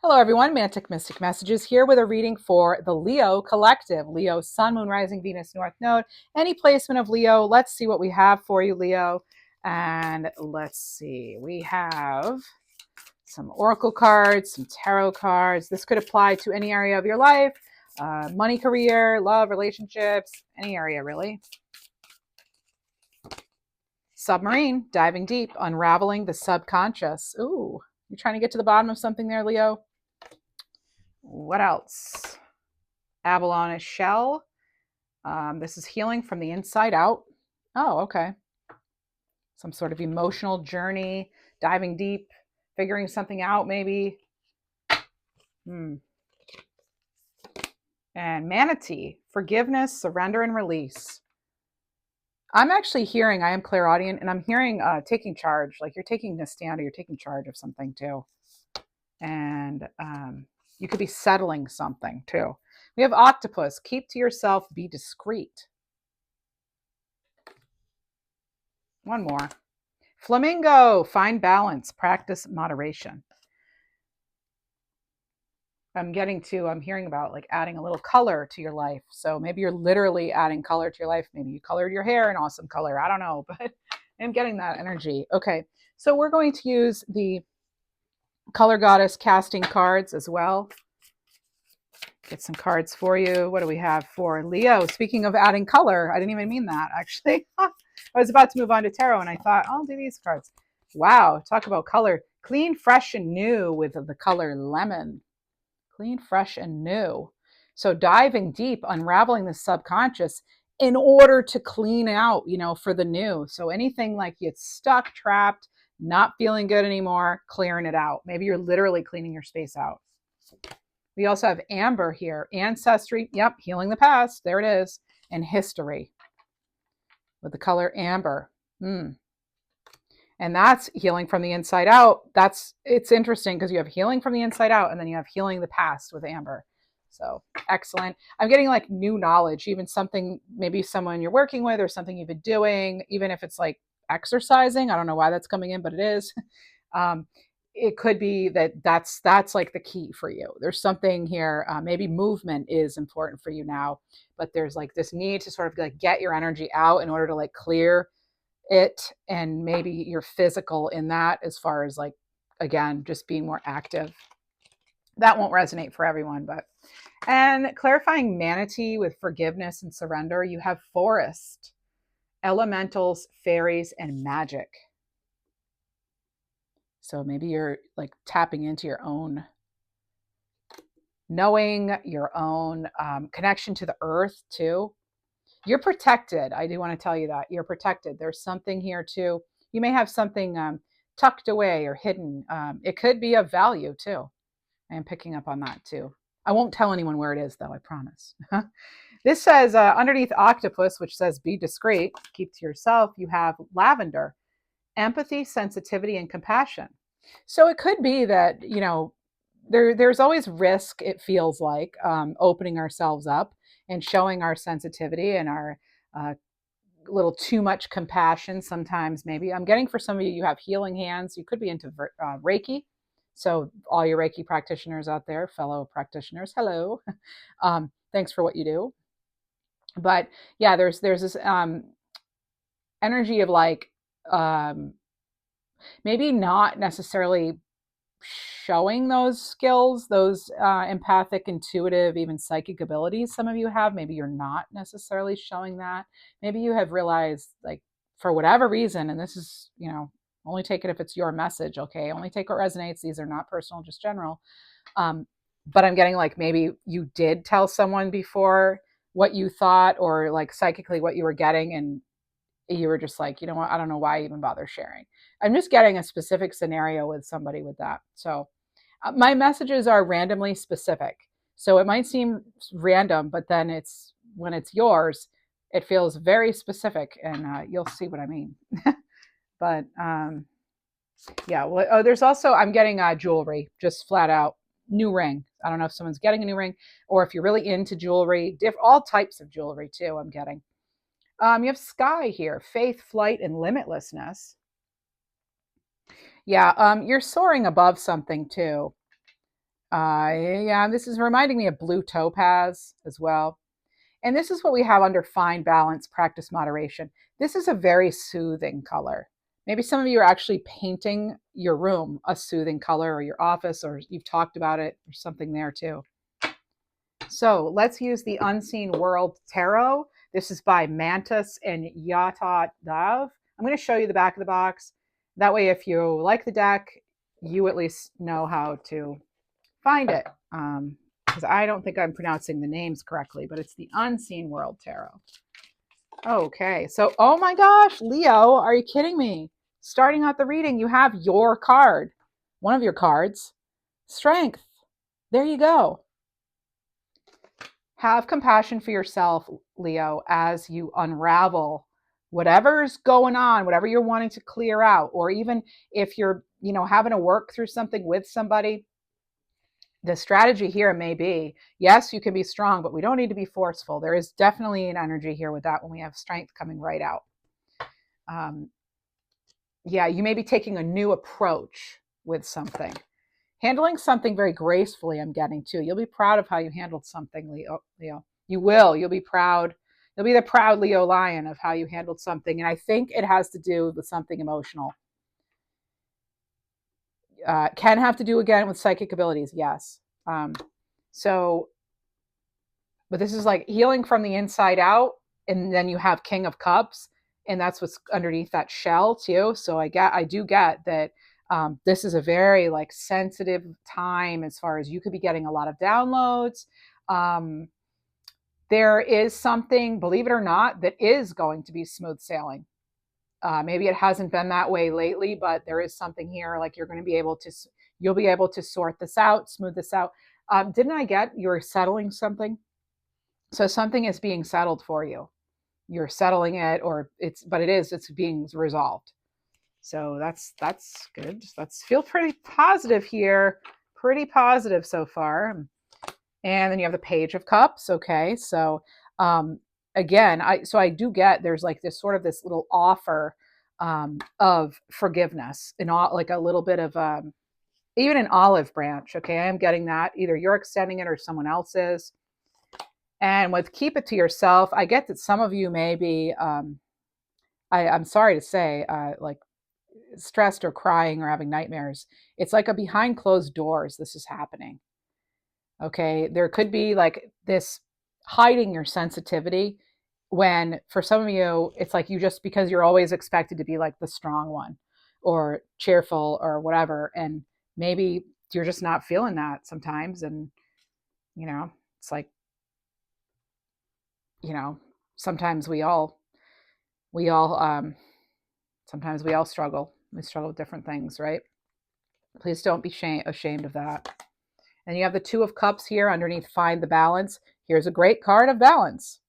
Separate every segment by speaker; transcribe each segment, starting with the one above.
Speaker 1: Hello, everyone. Mantic Mystic Messages here with a reading for the Leo Collective. Leo, Sun, Moon, Rising, Venus, North Node. Any placement of Leo. Let's see what we have for you, Leo. And let's see. We have some oracle cards, some tarot cards. This could apply to any area of your life. Money, career, love, relationships, any area, really. Submarine, diving deep, unraveling the subconscious. Ooh, you're trying to get to the bottom of something there, Leo. What else? Abalone shell. This is healing from the inside out. Oh, okay. Some sort of emotional journey, diving deep, figuring something out, maybe. And manatee, forgiveness, surrender, and release. I'm actually hearing, I am clairaudient, and I'm hearing taking charge, like you're taking a stand or you're taking charge of something too. And you could be settling something too. We have octopus, keep to yourself, be discreet. One more. Flamingo, find balance, practice moderation. I'm hearing about like adding a little color to your life. So maybe you're literally adding color to your life. Maybe you colored your hair an awesome color. I don't know, but I'm getting that energy. Okay. So we're going to use the Color Goddess casting cards as well. Get some cards for you. What do we have for Leo? Speaking of adding color, I didn't even mean that actually. I was about to move on to tarot and I thought, I'll do these cards. Wow, talk about color. Clean, fresh, and new with the color lemon. Clean, fresh, and new. So diving deep, unraveling the subconscious in order to clean out, for the new. So anything like it's stuck, trapped, not feeling good anymore, clearing it out. Maybe you're literally cleaning your space out. We also have amber here, ancestry. Yep, healing the past. There it is. And history with the color amber. And that's healing from the inside out. It's interesting because you have healing from the inside out and then you have healing the past with amber. So excellent. I'm getting like new knowledge, even something, maybe someone you're working with or something you've been doing, even if it's like exercising. I don't know why that's coming in, but it is. It could be that's like the key for you. There's something here. Maybe movement is important for you now, but there's like this need to sort of like get your energy out in order to like clear it, and maybe you're physical in that as far as like, again, just being more active. That won't resonate for everyone, and clarifying manatee with forgiveness and surrender. You have forest, elementals, fairies, and magic. So maybe you're like tapping into your own knowing, your own connection to the earth too. You're protected. I do want to tell you that you're protected. There's something here too. You may have something tucked away or hidden. It could be of value too. I am picking up on that too. I won't tell anyone where it is though, I promise. This says underneath octopus, which says be discreet, keep to yourself, you have lavender, empathy, sensitivity, and compassion. So it could be that, there's always risk, it feels like, opening ourselves up and showing our sensitivity and our little too much compassion sometimes. Maybe I'm getting, for some of you, you have healing hands. You could be into Reiki. So all your Reiki practitioners out there, fellow practitioners, hello. Thanks for what you do. But yeah, there's this energy of like, maybe not necessarily showing those skills, those empathic, intuitive, even psychic abilities some of you have. Maybe you're not necessarily showing that. Maybe you have realized, like, for whatever reason, and this is, only take it if it's your message, okay? Only take what resonates. These are not personal, just general. But I'm getting like maybe you did tell someone before what you thought, or like psychically what you were getting, and you were just like, you know what, I don't know why I even bother sharing. I'm just getting a specific scenario with somebody with that. So my messages are randomly specific. So it might seem random, but then when it's yours, it feels very specific, and you'll see what I mean. But yeah, well, there's also, I'm getting jewelry, just flat out new ring. I don't know if someone's getting a new ring, or if you're really into jewelry, all types of jewelry too, I'm getting. You have sky here, faith, flight, and limitlessness. Yeah, you're soaring above something too. Yeah, this is reminding me of blue topaz as well. And this is what we have under fine balance, practice moderation. This is a very soothing color. Maybe some of you are actually painting your room a soothing color, or your office, or you've talked about it, or something there too. So let's use the Unseen World Tarot. This is by Mantis and Yata Dav. I'm going to show you the back of the box. That way, if you like the deck, you at least know how to find it. Because I don't think I'm pronouncing the names correctly, but it's the Unseen World Tarot. Okay, so, oh my gosh, Leo, are you kidding me? Starting out the reading, you have your card, one of your cards, Strength. There you go. Have compassion for yourself, Leo, as you unravel whatever's going on, whatever you're wanting to clear out, or even if you're, having to work through something with somebody. The strategy here may be, yes, you can be strong, but we don't need to be forceful. There is definitely an energy here with that when we have strength coming right out. Yeah, you may be taking a new approach with something. Handling something very gracefully, I'm getting to. You'll be proud of how you handled something, Leo. You will. You'll be proud. You'll be the proud Leo lion of how you handled something. And I think it has to do with something emotional. Can have to do again with psychic abilities, yes. So, but this is like healing from the inside out, and then you have King of Cups, and that's what's underneath that shell too. So I do get that this is a very like sensitive time as far as you could be getting a lot of downloads. There is something, believe it or not, that is going to be smooth sailing. Maybe it hasn't been that way lately, but there is something here. Like you'll be able to sort this out, smooth this out. Didn't I get you're settling something? So something is being settled for you. You're settling it, or it's being resolved. So that's good. Let's feel pretty positive here. Pretty positive so far. And then you have the Page of Cups. Okay, so again, I do get there's like this little offer of forgiveness and like a little bit of even an olive branch. Okay, I am getting that. Either you're extending it or someone else is. And with keep it to yourself, I get that some of you may be, I'm sorry to say, like stressed or crying or having nightmares. It's like a behind closed doors, this is happening. Okay, there could be like this hiding your sensitivity when for some of you, it's like you just because you're always expected to be like the strong one or cheerful or whatever. And maybe you're just not feeling that sometimes. And, it's like, sometimes we all sometimes we all struggle. We struggle with different things, right? Please don't be ashamed of that. And you have the Two of Cups here underneath, find the balance. Here's a great card of balance.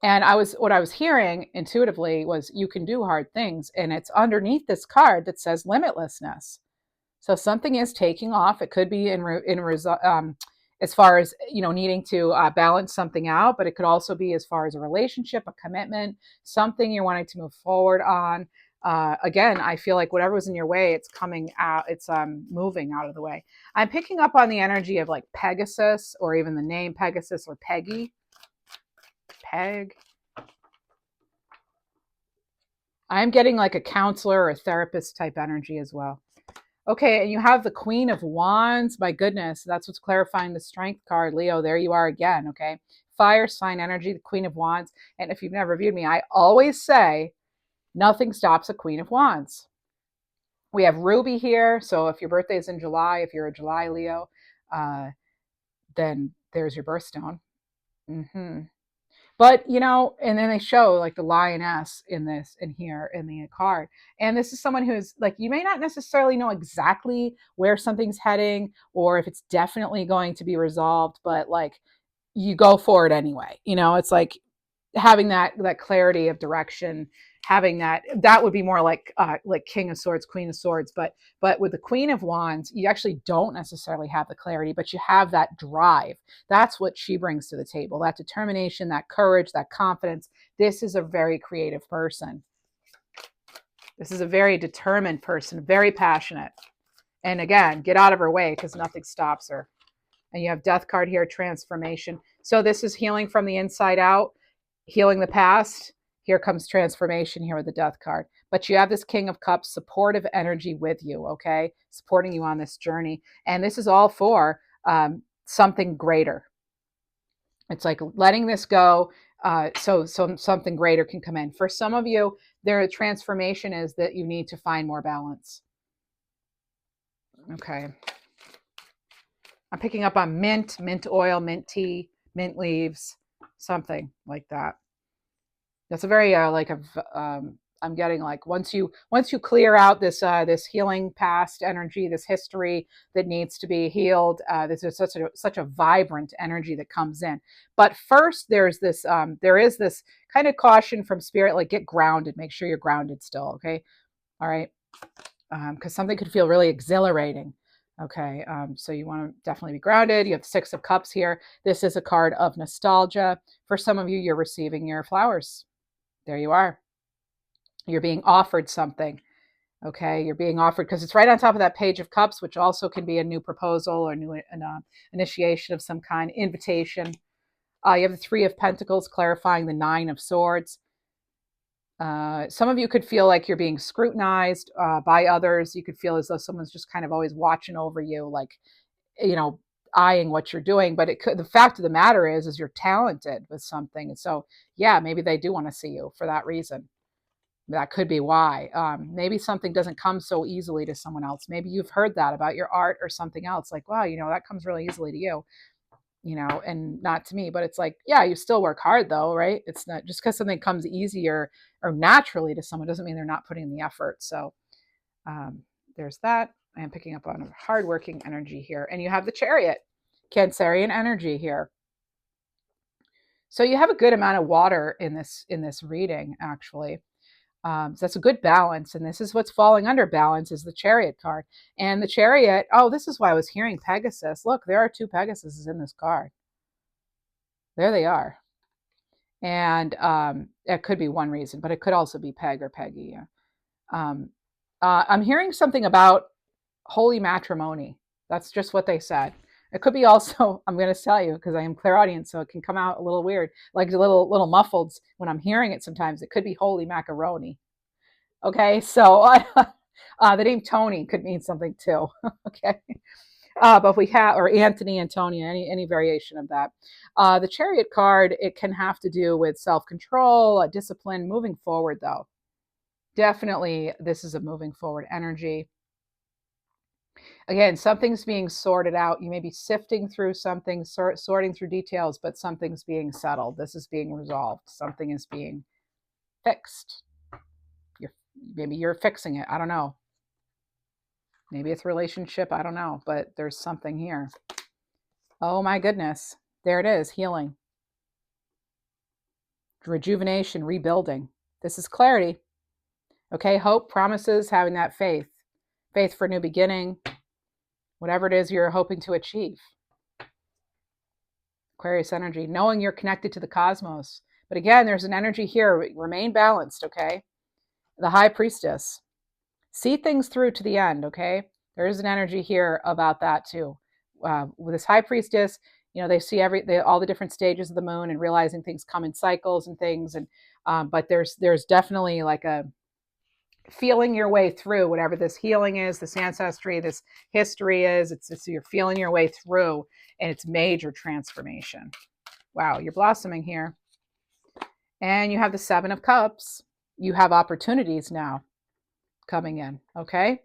Speaker 1: And what I was hearing intuitively was you can do hard things, and it's underneath this card that says limitlessness. So something is taking off. It could be as far as needing to balance something out, but it could also be as far as a relationship, a commitment, something you're wanting to move forward on. Again, I feel like whatever was in your way, it's coming out. It's moving out of the way. I'm picking up on the energy of like Pegasus, or even the name Pegasus or Peggy. Peg. I'm getting like a counselor or a therapist type energy as well. Okay, and you have the Queen of Wands. My goodness, that's what's clarifying the Strength card, Leo. There you are again, okay? Fire sign energy, the Queen of Wands. And if you've never viewed me, I always say nothing stops a Queen of Wands. We have Ruby here. So if your birthday is in July, if you're a July Leo, then there's your birthstone. But, and then they show like the lioness in here in the card. And this is someone who's like, you may not necessarily know exactly where something's heading or if it's definitely going to be resolved, but like you go for it anyway. It's like having that clarity of direction, having that would be more like King of Swords, Queen of Swords. But with the Queen of Wands, you actually don't necessarily have the clarity, but you have that drive. That's what she brings to the table, that determination, that courage, that confidence. This is a very creative person. This is a very determined person, very passionate. And again, get out of her way because nothing stops her. And you have death card here, transformation. So this is healing from the inside out, healing the past. Here comes transformation here with the death card. But you have this King of Cups, supportive energy with you, okay? Supporting you on this journey. And this is all for something greater. It's like letting this go so something greater can come in. For some of you, their transformation is that you need to find more balance. Okay. I'm picking up on mint oil, mint tea, mint leaves, something like that. That's a very I'm getting like once you clear out this healing past energy, this history that needs to be healed. This is such a vibrant energy that comes in. But first, there is this kind of caution from spirit, like get grounded, make sure you're grounded still. Okay, all right, because something could feel really exhilarating. Okay, so you want to definitely be grounded. You have Six of Cups here. This is a card of nostalgia. For some of you, you're receiving your flowers. There you are. You're being offered something. Okay, you're being offered because it's right on top of that Page of Cups, which also can be a new proposal or initiation of some kind, invitation. You have the Three of Pentacles clarifying the Nine of Swords. Some of you could feel like you're being scrutinized by others. You could feel as though someone's just kind of always watching over you, like, eyeing what you're doing. But the fact of the matter is you're talented with something. And so, yeah, maybe they do want to see you for that reason. That could be why. Maybe something doesn't come so easily to someone else. Maybe you've heard that about your art or something else. Like, wow, that comes really easily to you. And not to me, but it's like, yeah, you still work hard though, right? It's not just because something comes easier or naturally to someone doesn't mean they're not putting the effort. So there's that. I am picking up on a hardworking energy here. And you have the Chariot, Cancerian energy here. So you have a good amount of water in this reading, actually. So that's a good balance. And this is what's falling under balance is the Chariot card. And the Chariot, this is why I was hearing Pegasus. Look, there are 2 Pegasuses in this card. There they are. And it could be one reason, but it could also be Peg or Peggy. I'm hearing something about holy matrimony. That's just what they said. It could be also, I'm going to tell you because I am clairaudient, so it can come out a little weird, like a little muffled when I'm hearing it sometimes. It could be holy macaroni. Okay, so the name Tony could mean something too. Okay. But we have, or Anthony, Antonia, any variation of that. The Chariot card, it can have to do with self-control, discipline, moving forward though. Definitely, this is a moving forward energy. Again, something's being sorted out. You may be sifting through something, sorting through details, but something's being settled. This is being resolved. Something is being fixed. Maybe you're fixing it. I don't know. Maybe it's relationship. I don't know, but there's something here. Oh my goodness. There it is. Healing. Rejuvenation, rebuilding. This is clarity. Okay. Hope, promises, having that faith. Faith for new beginning. Whatever it is you're hoping to achieve. Aquarius energy. Knowing you're connected to the cosmos. But again, there's an energy here. Remain balanced. Okay. The High Priestess. See things through to the end, okay? There is an energy here about that too. With this High Priestess, they see all the different stages of the moon and realizing things come in cycles and things. And but there's definitely like a feeling your way through whatever this healing is, this ancestry, this history is. It's you're feeling your way through, and it's major transformation. Wow, you're blossoming here. And you have the Seven of Cups. You have opportunities now coming in, okay?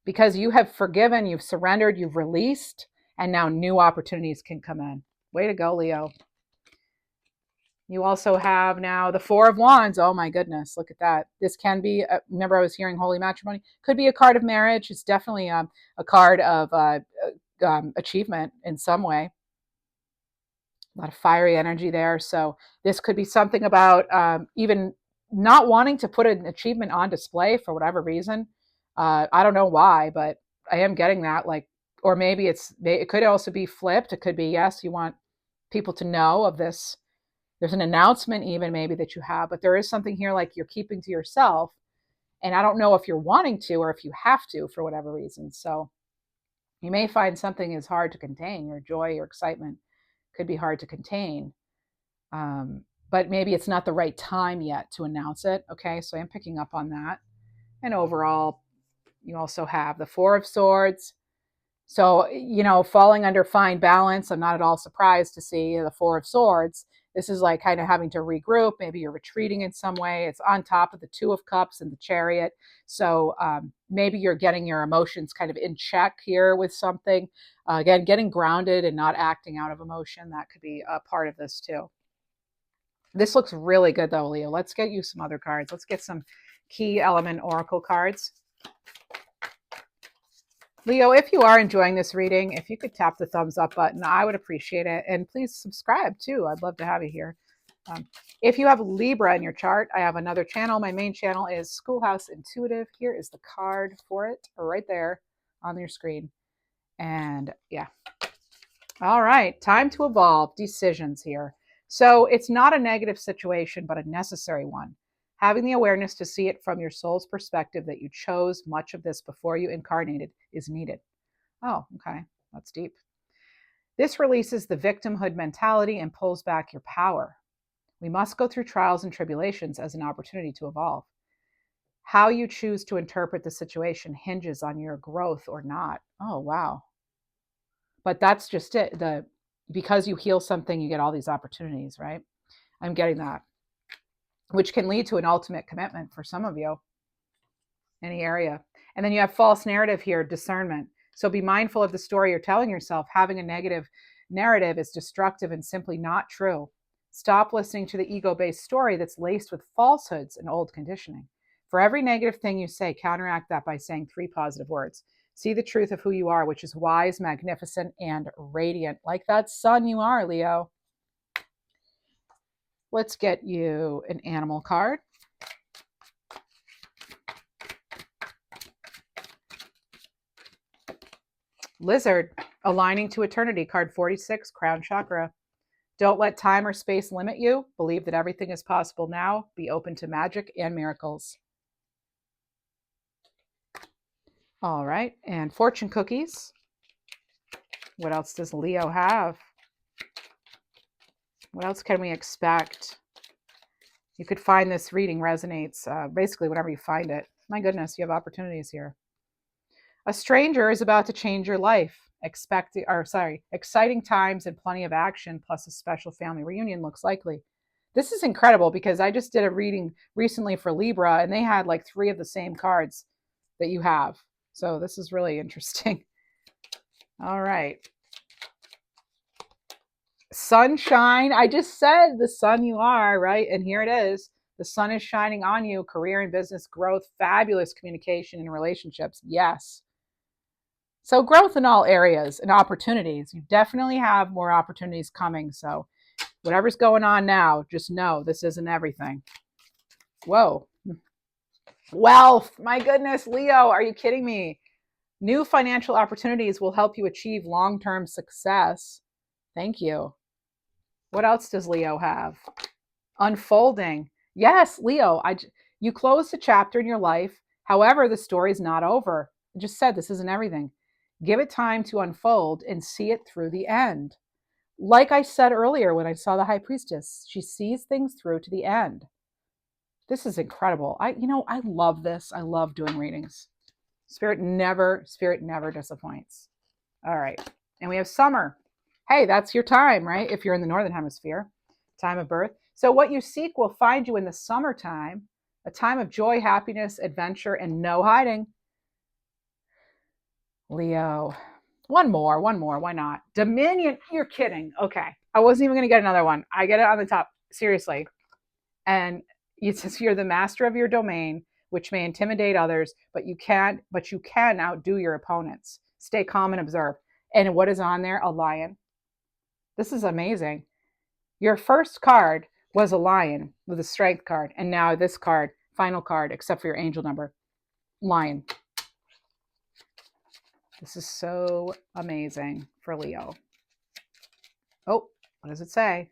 Speaker 1: Because you have forgiven, you've surrendered, you've released, and now new opportunities can come in. Way to go, Leo. You also have now the Four of Wands. Oh my goodness, look at that. This can be, remember I was hearing holy matrimony. Could be a card of marriage. It's definitely a card of achievement in some way. A lot of fiery energy there. So this could be something about even not wanting to put an achievement on display for whatever reason. I don't know why, but I am getting that. Like, or maybe it could also be flipped. It could be, yes, you want people to know of this. There's an announcement even maybe that you have, but there is something here like you're keeping to yourself And I don't know if you're wanting to or if you have to for whatever reason. So you may find something is hard to contain. Your joy, your excitement could be hard to contain. Um, but maybe it's not the right time yet to announce it. Okay, so I'm picking up on that. And overall, you also have the Four of Swords. So, falling under fine balance, I'm not at all surprised to see the Four of Swords. This is like kind of having to regroup. Maybe you're retreating in some way. It's on top of the Two of Cups and the Chariot. So maybe you're getting your emotions kind of in check here with something. Again, getting grounded and not acting out of emotion. That could be a part of this too. This looks really good though, Leo. Let's get you some other cards. Let's get some key element oracle cards. Leo, if you are enjoying this reading, if you could tap the thumbs up button, I would appreciate it. And please subscribe too. I'd love to have you here. If you have Libra in your chart, I have another channel. My main channel is Schoolhouse Intuitive. Here is the card for it right there on your screen. And yeah. All right. Time to evolve. Decisions here. So it's not a negative situation, but a necessary one. Having the awareness to see it from your soul's perspective that you chose much of this before you incarnated is needed. Oh, okay. That's deep. This releases the victimhood mentality and pulls back your power. We must go through trials and tribulations as an opportunity to evolve. How you choose to interpret the situation hinges on your growth or not. Oh, wow. But that's just it. Because you heal something, you get all these opportunities, right? I'm getting that, which can lead to an ultimate commitment for some of you, any area. And then you have false narrative here, discernment. So be mindful of the story you're telling yourself. Having a negative narrative is destructive and simply not true. Stop listening to the ego-based story that's laced with falsehoods and old conditioning. For every negative thing you say, counteract that by saying 3 positive words. See the truth of who you are, which is wise, magnificent, and radiant. Like that sun you are, Leo. Let's get you an animal card. Lizard, aligning to eternity, card 46, crown chakra. Don't let time or space limit you. Believe that everything is possible now. Be open to magic and miracles. All right, and fortune cookies. What else does Leo have? What else can we expect? You could find this reading resonates basically whenever you find it. My goodness, you have opportunities here. A stranger is about to change your life. Exciting times and plenty of action, plus a special family reunion looks likely. This is incredible because I just did a reading recently for Libra and they had like 3 of the same cards that you have. So this is really interesting. All right. Sunshine. I just said the sun you are, right? And here it is. The sun is shining on you. Career and business growth, fabulous communication and relationships. Yes. So growth in all areas and opportunities. You definitely have more opportunities coming. So whatever's going on now, just know this isn't everything. Whoa. Wealth. My goodness, Leo, are you kidding me? New financial opportunities will help you achieve long-term success. Thank you. What else does Leo have? Unfolding. Yes, Leo, you closed a chapter in your life. However, the story's not over. I just said this isn't everything. Give it time to unfold and see it through the end. Like I said earlier when I saw the High Priestess, she sees things through to the end. This is incredible. I love this. I love doing readings. Spirit never disappoints. All right. And we have summer. Hey, that's your time, right? If you're in the Northern Hemisphere, time of birth. So what you seek will find you in the summertime, a time of joy, happiness, adventure, and no hiding. Leo. One more. Why not? Dominion. You're kidding. Okay. I wasn't even going to get another one. I get it on the top. Seriously. And it says you're the master of your domain, which may intimidate others, but you can outdo your opponents. Stay calm and observe. And what is on there? A lion. This is amazing. Your first card was a lion with a strength card. And now this card, final card, except for your angel number, lion. This is so amazing for Leo. Oh, what does it say?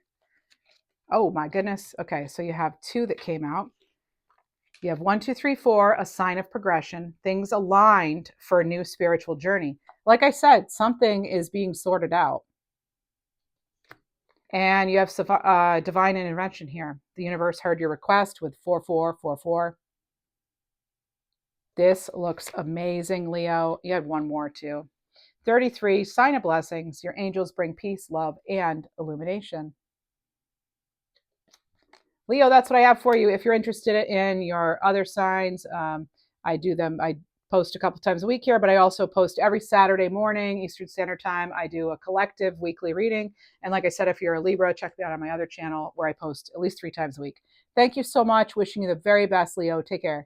Speaker 1: Oh my goodness. Okay, so you have 2 that came out. You have 1, 2, 3, 4, a sign of progression, things aligned for a new spiritual journey. Like I said, something is being sorted out. And you have divine intervention here. The universe heard your request with 4444. This looks amazing, Leo. You had one more too. 33, sign of blessings. Your angels bring peace, love, and illumination. Leo, that's what I have for you. If you're interested in your other signs, I do them. I post a couple times a week here, but I also post every Saturday morning, Eastern Standard Time. I do a collective weekly reading. And like I said, if you're a Libra, check me out on my other channel where I post at least 3 times a week. Thank you so much. Wishing you the very best, Leo. Take care.